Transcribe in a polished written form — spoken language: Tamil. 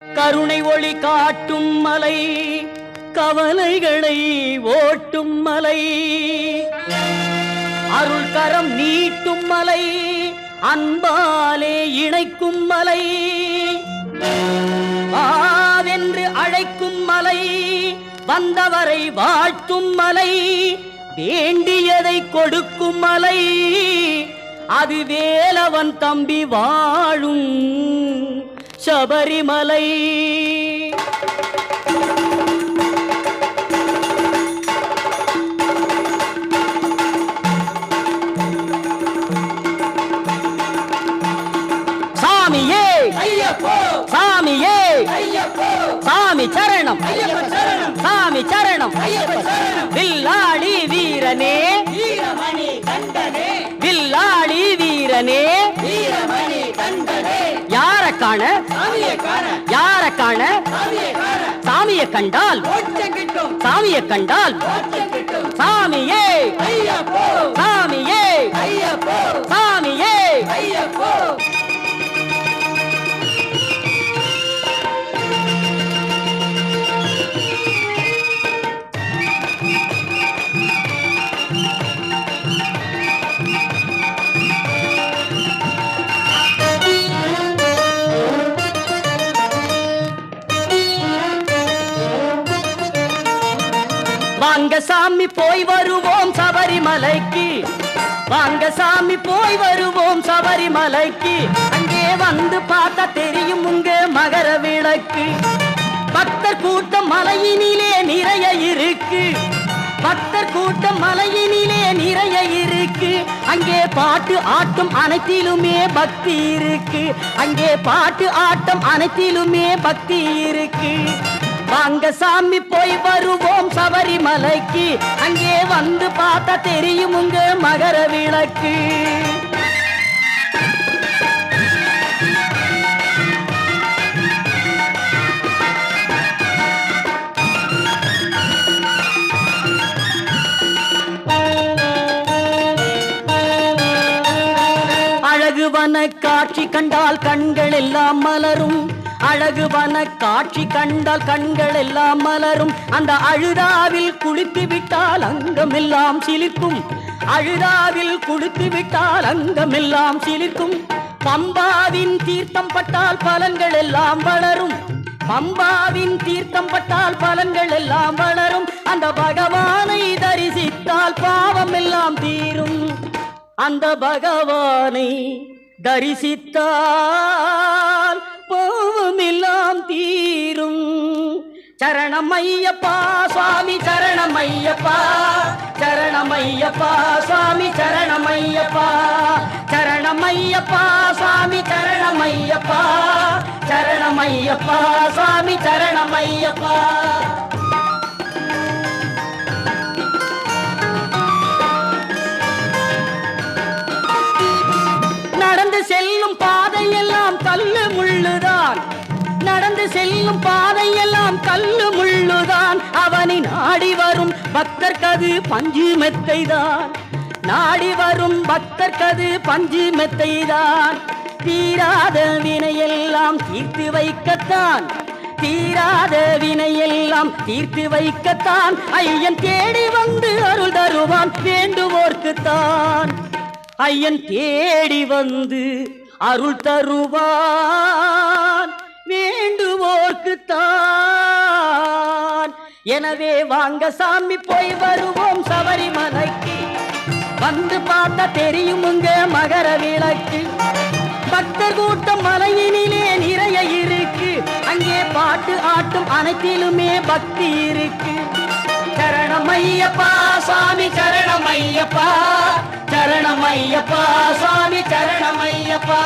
கருணை ஒளி காட்டும் மலை, கவலைகளை ஓட்டும் மலை, அருள் கரம் நீட்டும் மலை, அன்பாலே இணைக்கும் மலை, வாவென்று அழைக்கும் மலை, வந்தவரை வாழ்த்தும் மலை, வேண்டியதை கொடுக்கும் மலை, அது வேலவன் தம்பி வாழும் சபரிமலை. சாமியே ஐயப்போ, சாமியே ஐயப்போ, சாமி சரணம் ஐயப்ப சரணம், சாமி சரணம் ஐயப்ப சரணம். வில்லாளி வீரனே வீரமணி கண்டனே, வில்லாளி வீரனே வீரமணி கண்டனே. யார காண சாமியை காண, யார காண சாமியை காண, சாமியை கண்டால் மோட்சம் கிட்டும், சாமியை கண்டால் மோட்சம் கிட்டும். சாமியே ஐயப்போ, சாமியே ஐயப்போ, சாமியே ஐயப்போ. வாங்க சாமி போய் வருவோம் சபரிமலைக்கு, வாங்க சாமி போய் வருவோம் சபரிமலைக்கு. அங்கே வந்து பார்த்தா தெரியும் உங்க மகர விளக்கு. பக்தர் கூட்டம் மலையினிலே நிறைய இருக்கு, பக்தர் கூட்டம் மலையினிலே நிறைய இருக்கு. அங்கே பாட்டு ஆட்டம் அனைத்திலுமே பக்தி இருக்கு, அங்கே பாட்டு ஆட்டம் அனைத்திலுமே பக்தி இருக்கு. வாங்க சாமி போய் வருவோம் சபரிமலைக்கு, அங்கே வந்து பார்த்தா தெரியும் உங்க மகர விளக்கு. அழகுவன காட்சி கண்டால் கண்கள் எல்லாம் மலரும், அழகுவன காட்சி கண்டால் கண்கள் எல்லாம் மலரும். அந்த அழுதாவில் குளித்து விட்டால் அங்கமெல்லாம் சிலிர்க்கும், அழுதாவில் குளித்து விட்டால் அங்கமெல்லாம் சிலிர்க்கும். பம்பாவின் தீர்த்தம் பட்டால் பலன்கள் எல்லாம் வளரும், பம்பாவின் தீர்த்தம் பட்டால் பலன்கள் எல்லாம் வளரும். அந்த பகவானை தரிசித்தால் பாவம் எல்லாம் தீரும், அந்த பகவானை தரிசித்தால் பாவமெல்லாம் தீரும். சரணமையப்பா சுவாமி சரணமையப்பா, சரணமையப்பா சுவாமி சரணமையப்பா, சரணமையப்பா சுவாமி சரணமையப்பா, சரணமையப்பா சுவாமி சரணமையப்பா. நடந்து செல்லும் பாதையெல்லாம் கல்லு முள்ளுதான், நடந்து செல்லும் பாதையெல்லாம் கல்லு முள்ளுதான். அவனை நாடி வரும் பக்தர்கது பஞ்சு மெத்தைதான், நாடி வரும் பக்தர்கது பஞ்சு மெத்தைதான். தீராத வினையெல்லாம் தீர்த்து வைக்கத்தான், தீராத வினையெல்லாம் தீர்த்து வைக்கத்தான். ஐயன் தேடி வந்து அருள் தருவான் வேண்டுவோர்க்குத்தான், ஐயன் தேடி வந்து அருள் தருவான் வேண்டுவோர்க்குத்தான். எனவே வாங்க சாமி போய் வருவோம் சபரிமலைக்கு, வந்து பார்த்தா தெரியும் உங்க மகர விளக்கு. பக்தர் கூட்டம் மலையினிலே நிறைய இருக்கு, அங்கே பாட்டு ஆட்டும் அனைத்திலுமே பக்தி இருக்கு. சரணமையப்பா சாமி சரணமையப்பா, சரணமையப்பா சுவாமி சரணமையப்பா.